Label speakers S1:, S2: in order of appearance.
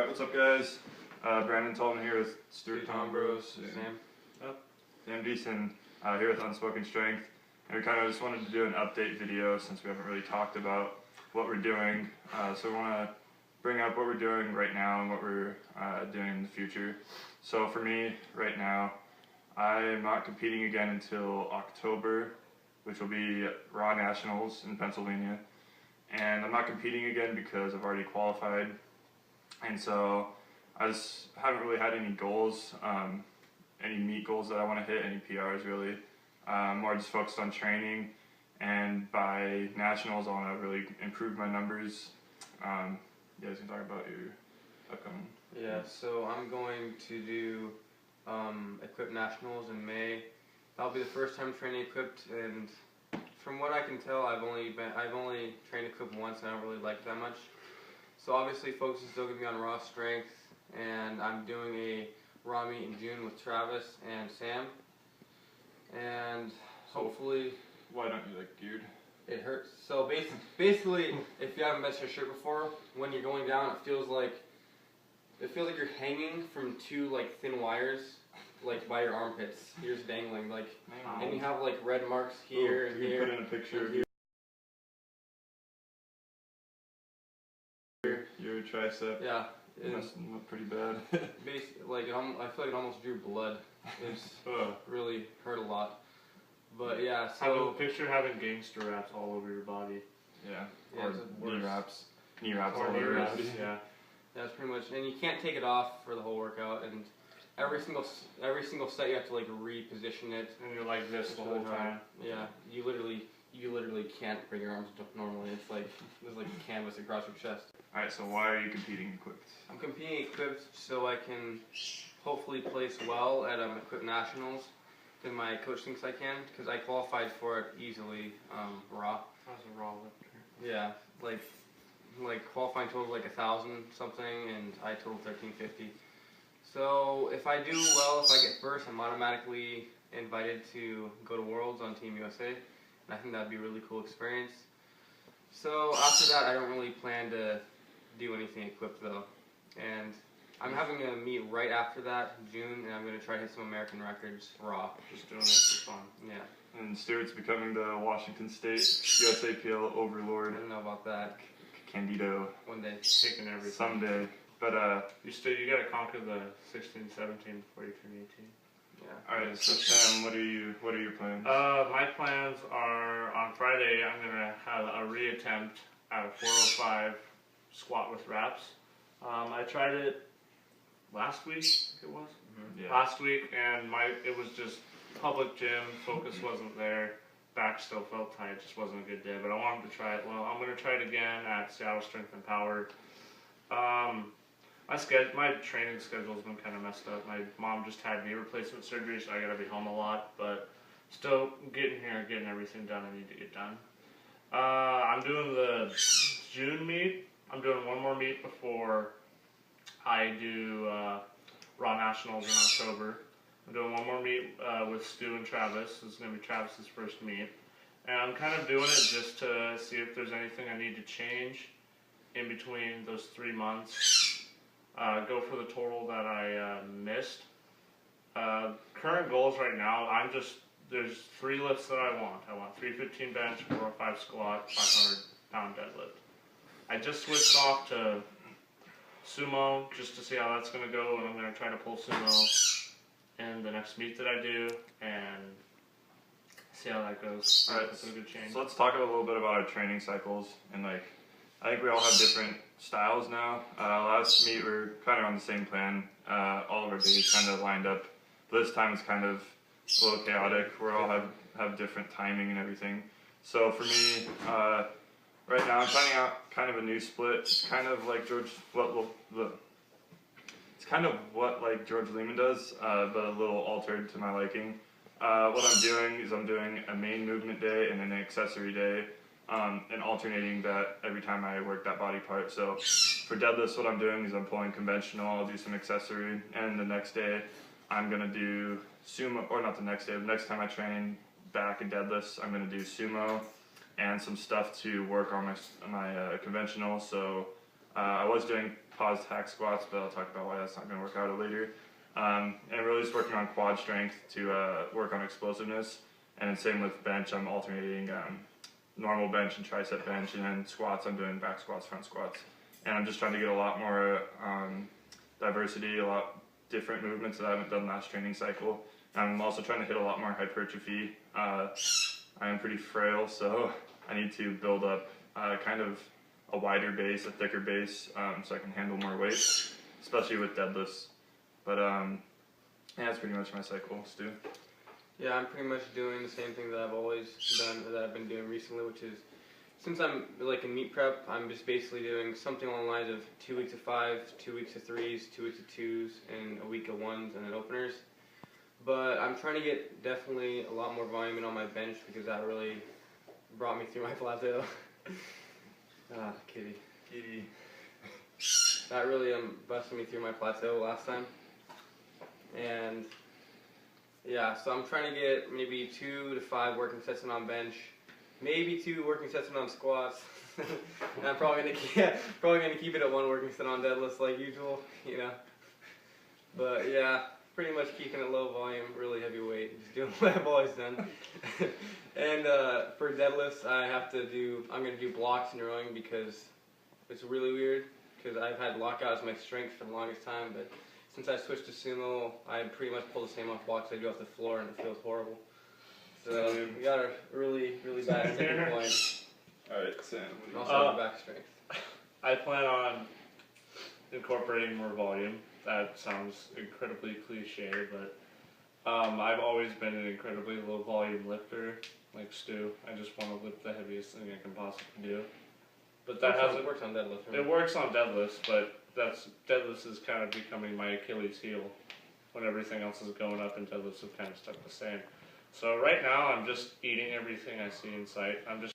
S1: Alright, what's up guys? Brandon Tolman here with Stuart
S2: Tombros,
S1: Sam Deason here with Unspoken Strength. And we kind of just wanted to do an update video since we haven't really talked about what we're doing. So we want to bring up what we're doing right now and what we're doing in the future. So for me, right now, I'm not competing again until October, which will be Raw Nationals in Pennsylvania. And I'm not competing again because I've already qualified. And so I just haven't really had any goals, any meet goals that I want to hit, any PRs really. More just focused on training, and by nationals I want to really improve my numbers. You guys can talk about your upcoming.
S2: Yeah, so I'm going to do Equip Nationals in May. That'll be the first time training Equipped, and from what I can tell, I've only trained Equipped once, and I don't really like it that much. So obviously focus is still going to be on raw strength, and I'm doing a raw meet in June with Travis and Sam. And hopefully...
S1: Why don't you like geared?
S2: It hurts. So basically, if you haven't benched your shirt before, when you're going down, it feels like you're hanging from two like thin wires, like by your armpits. You're just dangling, like, and you have like red marks here and here.
S1: Put in a picture of your tricep.
S2: Yeah.
S1: It must look pretty bad.
S2: I feel like it almost drew blood. It's really hurt a lot. But yeah, so
S3: picture having gangster wraps all over your body.
S1: Yeah.
S2: Yeah,
S1: or knee wraps. Knee wraps all
S3: Or knee
S1: over.
S3: wraps, yeah.
S2: That's pretty much, and you can't take it off for the whole workout. And every single set you have to like reposition it.
S3: And you're like this the whole time.
S2: Yeah, you literally can't bring your arms up normally. It's like there's like a canvas across your chest.
S1: Alright, so why are you competing Equipped?
S2: I'm competing Equipped so I can hopefully place well at Equipped Nationals. Then my coach thinks I can, because I qualified for it easily, raw.
S3: I was a raw lifter.
S2: Yeah, like qualifying total like 1,000 something, and I totaled 1,350. So if I do well, if I get first, I'm automatically invited to go to Worlds on Team USA, and I think that'd be a really cool experience. So after that, I don't really plan to do anything Equipped though, and I'm having a meet right after that, June, and I'm going to try to hit some American records raw.
S3: Just doing it for fun.
S2: Yeah.
S1: And Stuart's becoming the Washington State USAPL overlord.
S2: I don't know about that.
S1: Candido.
S2: One day.
S3: Taking everything.
S1: Someday. But
S3: you gotta conquer the 16, 17 before you turn 18.
S2: Yeah.
S1: Alright, so Sam, what are your plans?
S3: My plans are on Friday I'm gonna have a reattempt at a 405 squat with wraps. I tried it last week, I think it was.
S1: Yeah.
S3: Last week, and it was just public gym, focus wasn't there, back still felt tight, just wasn't a good day, but I wanted to try it. Well, I'm going to try it again at Seattle Strength and Power. My training schedule's been kind of messed up. My mom just had knee replacement surgery, so I got to be home a lot, but still getting here and getting everything done I need to get done. I'm doing the June meet. I'm doing one more meet before I do Raw Nationals in October. I'm doing one more meet with Stu and Travis. This is going to be Travis's first meet. And I'm kind of doing it just to see if there's anything I need to change in between those 3 months. Go for the total that I missed. Current goals right now, there's 3 lifts that I want. I want 315 bench, 405 squat, 500 pound deadlift. I just switched off to sumo just to see how that's going to go, and I'm going to try to pull sumo in the next meet that I do and see how that goes.
S1: Alright,
S3: That's a good change.
S1: So let's talk a little bit about our training cycles, and I think we all have different styles now. Last meet we were kind of on the same plan. All of our days kind of lined up. This time it's kind of a little chaotic. We all have different timing and everything. So for me, right now I'm finding out kind of a new split. It's kind of like George Lehman does, but a little altered to my liking. What I'm doing is I'm doing a main movement day and an accessory day, and alternating that every time I work that body part. So for deadlifts, what I'm doing is I'm pulling conventional, I'll do some accessory, and the next day I'm going to do sumo, or not the next day, the next time I train back in deadlifts, I'm going to do sumo and some stuff to work on my conventional. So I was doing paused hack squats, but I'll talk about why that's not going to work out later. And really just working on quad strength to work on explosiveness. And then same with bench, I'm alternating normal bench and tricep bench, and then squats, I'm doing back squats, front squats. And I'm just trying to get a lot more diversity, a lot different movements that I haven't done last training cycle. And I'm also trying to hit a lot more hypertrophy. I am pretty frail, so I need to build up kind of a wider base, a thicker base, so I can handle more weight, especially with deadlifts. But yeah, that's pretty much my cycle, Stu.
S2: Yeah, I'm pretty much doing the same thing that I've always done, or that I've been doing recently, which is, since I'm like in meet prep, I'm just basically doing something along the lines of 2 weeks of 5, 2 weeks of 3s, 2 weeks of 2s, and a week of 1s, and then openers. But I'm trying to get definitely a lot more volume in on my bench, because that really brought me through my plateau. Kitty. That really busted me through my plateau last time. And yeah, so I'm trying to get maybe 2 to 5 working sets in on bench, maybe 2 working sets in on squats. And I'm probably gonna keep it at 1 working set on deadlifts like usual, you know. But yeah, pretty much keeping it low volume, really heavy weight, just doing what I've always done. And for deadlifts, I'm gonna do blocks and rowing, because it's really weird, because I've had lockout as my strength for the longest time, but since I switched to sumo, I pretty much pull the same off blocks I do off the floor, and it feels horrible. So we got a really, really bad sticking point.
S1: Alright, Sam.
S2: And also have back strength.
S3: I plan on incorporating more volume. That sounds incredibly cliche, but I've always been an incredibly low volume lifter, like Stu. I just want to lift the heaviest thing I can possibly do. But that hasn't
S2: worked on deadlifts.
S3: It works on deadlifts, but deadlifts is kind of becoming my Achilles heel when everything else is going up and deadlifts have kind of stuck the same. So right now I'm just eating everything I see in sight. I'm just